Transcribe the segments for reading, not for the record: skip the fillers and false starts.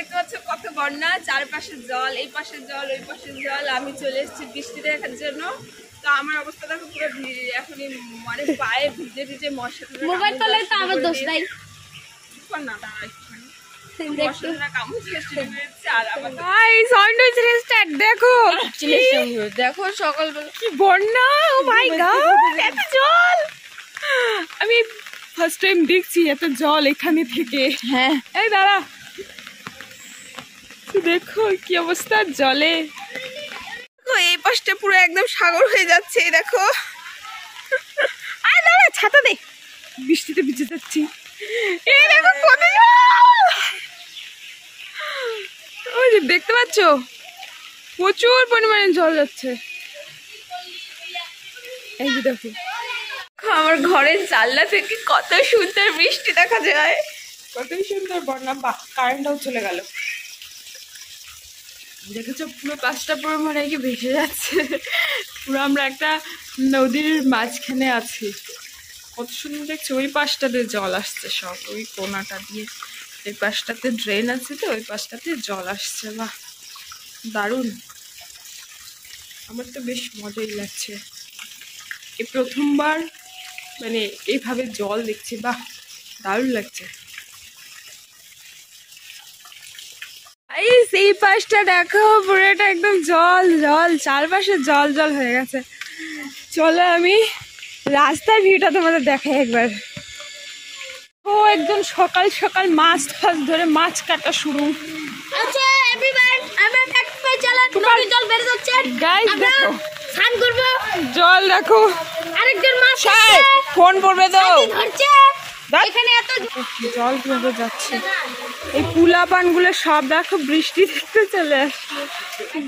দেখতে পাচ্ছ কত বন্যা, চারপাশে জল, এই পাশে জল, ওই পাশে জল। আমি চলে এসেছি বৃষ্টি দেখার জন্য। তো আমার অবস্থা দেখো পুরো এখনই মানে পায়ে ভিজে ভিজে মশা ধরে মোবাইল তলে তো আমার দোষ নাই না দাঁড়াই দেখো সকালবেলা কি বন্যা। ও মাই গড, এত জল! আমি ফার্স্ট টাইম দেখছি এত জল এখানে থেকে। হ্যাঁ, এই দাঁড়া, দেখো কি অবস্থা জলে। এই পাশটা পুরো একদম সাগর হয়ে যাচ্ছে। দেখো, আয় দাঁড়া, ছাতা দে, বৃষ্টিতে ভিজে যাচ্ছি। এই দেখো কত জল! ওই যে দেখতে পাচ্ছ প্রচুর পরিমাণে জল যাচ্ছে। এই যে দেখো, আমার ঘরের জানলা থেকে কত সুন্দর বৃষ্টি দেখা যায়। কতই সুন্দর বন্যা। কারেন্টটাও চলে গেল। দেখেছো পুরো পাঁচটা পুরো মানে কি ভেসে যাচ্ছে। পুরো আমরা একটা নদীর মাঝখানে আছি। কত সুন্দর দেখছি। ওই পাশটাতে জল আসছে সব, ওই কোনাটা দিয়ে। এই পাশটাতে ড্রেন আছে, তো ওই পাশটাতে জল আসছে। বাহ, দারুণ। আমার তো বেশ মজাই লাগছে। এই প্রথমবার মানে এইভাবে জল দেখছি। বাহ, দারুণ লাগছে। এই পাশটা দেখো, পুরোটা একদম জল জল, চারপাশে জল জল হয়ে গেছে। চলো আমি রাস্তার ভিউটা তোমাদের দেখাই একবার। ও একদম সকাল সকাল মাছ ফাছ ধরে মাছ কাটা শুরু। আচ্ছা এভরিওয়ান, আমরা ট্রাক্টর চালান, নদীর জল বেড়ে যাচ্ছে। গাইস দেখো, স্নান করব। জল দেখো, আরেকজন মাছ ফোন পড়বে তো। ধরছে এখানে এত জল কিভাবে যাচ্ছে। এই পুলা পানগুলো সব দেখো বৃষ্টি দেখতে চলে আসছে।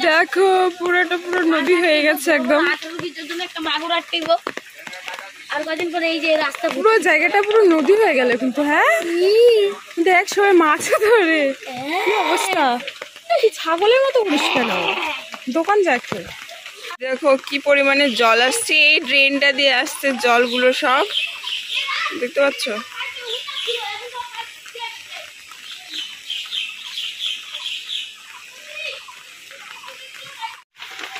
দেখো পুরোটা পুরো নদী হয়ে গেছে একদম। আটুর জন্য একটা মাগুর আটকেব। আর কদিন পরে এই যে রাস্তা পুরো জায়গাটা পুরো নদী হয়ে গেল কিন্তু। হ্যাঁ দেখ, সবাই মাছ ধরে। কি অবস্থা! ছাগলের মতো উড়িস কেন? দোকান যাচ্ছে। দেখো কি পরিমাণে জল আসছে। এই ড্রেনটা দিয়ে আসছে জলগুলো সব, দেখতে পাচ্ছ?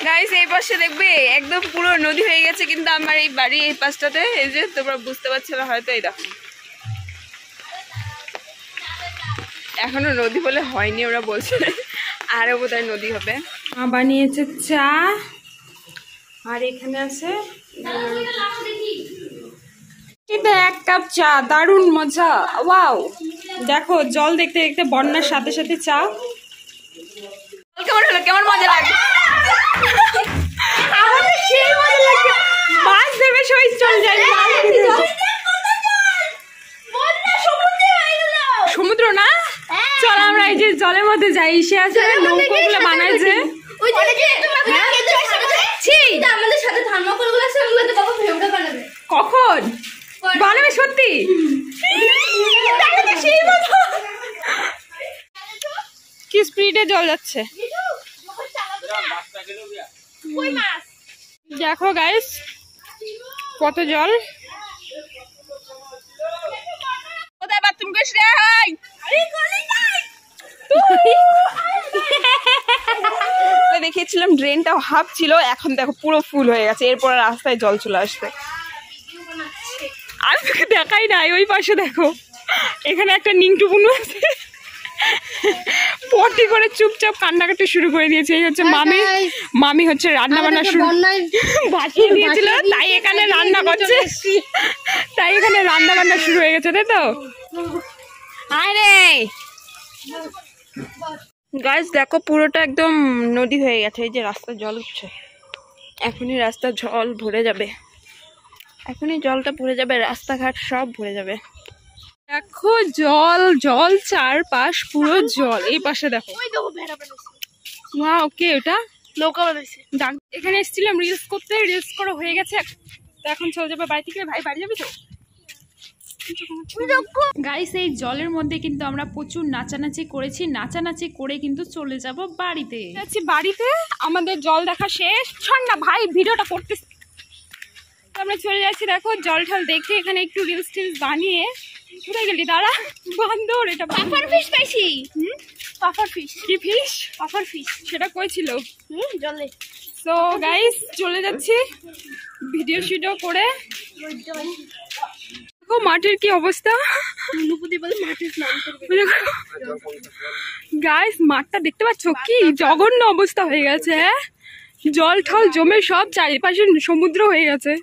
গাইস এই পাশে দেখবে একদম পুরো নদী হয়ে গেছে, কিন্তু আমার এই বাড়ি এই পাশটাতে, এই যে তোমরা বুঝতে পারছো না হয়তো, এই দেখো এখনো নদী বলে হয়নি, ওরা বলছে আরো বোধহয় নদী হবে। মা বানিয়েছে চা, আর এখানে আছে এটা এক কাপ চা। দারুণ মজা। ওয়াও, দেখো জল দেখতে দেখতে বন্যার সাথে সাথে চা। কেমন হলো? কেমন মজা লাগে? আমাদের সেই মজা লাগে। মাছ ধরবে সবাই চলে যায়। সমুদ্র না, চল আমরা এই যে জলের মধ্যে যাই। সে আছে নৌকোগুলো বানায় যে, আমাদের সাথে থার্মোকলগুলো আছে, ওগুলোতে বাবা ভিডিও বানাবে। কখন বানাবে? সত্যি সেই মজা। কি স্পিডে জল যাচ্ছে দেখো গাইস, কত জল। কোথায় বাথরুম করিস রে? দেখিয়েছিলাম ড্রেনটা হাফ ছিল, এখন দেখো পুরো ফুল হয়ে গেছে। এরপর রাস্তায় জল চলে আসবে। আমি তোকে দেখাই নাই, ওই পাশে দেখো, এখানে একটা নিংটু বুনু আছে, পটি করে চুপচাপ কান্নাকাটি শুরু করে দিয়েছে। এই হচ্ছে মামি। মামি হচ্ছে রান্না বান্না শুরু বাঁচিয়ে দিয়েছিল, তাই এখানে রান্না করছে, তাই এখানে রান্না বান্না শুরু হয়ে গেছে, তাই তো? আরে গাইস দেখো পুরোটা একদম নদী হয়ে গেছে। এই যে রাস্তায় জল উঠছে, এখনই রাস্তা জল ভরে যাবে, এখনই জলটা ভরে যাবে, রাস্তাঘাট সব ভরে যাবে। দেখো জল জল, চারপাশ পুরো জল। এই পাশে দেখো, ওকে ওটা নৌকা বানাইছে। এখানে এসেছিলাম রিলস করতে, রিলস করা হয়ে গেছে। তো এখন চলে যাবে বাড়ি থেকে। ভাই বাড়ি যাবি তো? গাইস এই জলের মধ্যে কিন্তু আমরা প্রচুর নাচানাচি করেছি। নাচানাচি করে কিন্তু চলে যাব বাড়িতে। যাচ্ছি বাড়িতে, আমাদের জল দেখা শেষ। শোন না ভাই, ভিডিওটা করতে আমরা চলে যাচ্ছি। দেখো জল ঠল দেখে এখানে একটু রিলস টিলস বানিয়ে। কোথায় গেলি? দাঁড়া, বান্দর এটা। পাপার ফিশ পাইছি। Puffer fish. কি ফিশ? Puffer fish. সেটা কই ছিল? জলে। সো গাইস চলে যাচ্ছি ভিডিও শিডিও করে। দেখো মাটির কি অবস্থা। নুপুদি বলে মাঠে স্নান করবে। গাইস মাঠটা দেখতে পাচ্ছ কি জঘন্য অবস্থা হয়ে গেছে। হ্যাঁ, জল ঠল জমে সব চারিপাশে সমুদ্র হয়ে গেছে।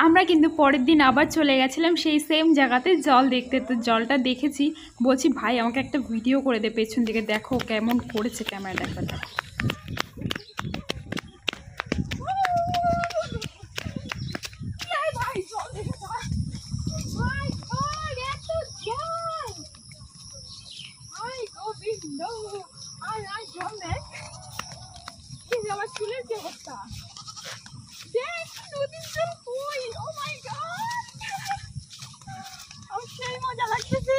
আমরা কিন্তু পরের দিন আবার চলে গেছিলাম সেই সেম জায়গাতে জল দেখতে। তো জলটা দেখেছি, বলছি ভাই আমাকে একটা ভিডিও করে দে পেছন দিকে, দেখো কেমন করেছে ক্যামেরা, দেখো। আমার চুলের কি অবস্থা দেখ, নদীর জল কই, ও মাই গড, সেই মজা লাগতেছে।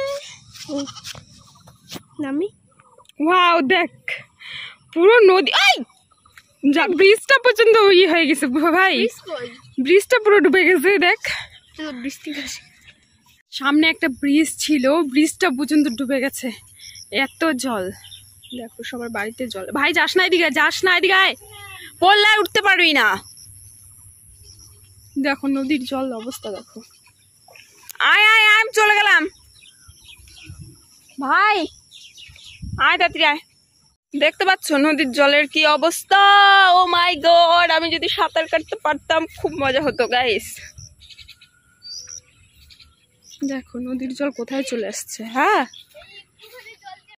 নামি। ওয়াও দেখ পুরো নদী, এই যা ব্রিজটা পর্যন্ত ইয়ে হয়ে গেছে ভাই, ব্রিজটা পুরো ডুবে গেছে। দেখ বৃষ্টি আসে। সামনে একটা ব্রিজ ছিল, ব্রিজটা পর্যন্ত ডুবে গেছে, এত জল। দেখো সবার বাড়িতে জল। ভাই যাস না এদিকে, যাস না এদিকে, আয়, পড়লে আর উঠতে পারবি না। দেখো নদীর জল অবস্থা দেখো। আয় আয় আয়, আমি চলে গেলাম ভাই, আয় তাড়াতাড়ি আয়। দেখতে পাচ্ছ নদীর জলের কি অবস্থা, ও মাই গড। আমি যদি সাঁতার কাটতে পারতাম খুব মজা হতো গাইস। দেখো নদীর জল কোথায় চলে আসছে। হ্যাঁ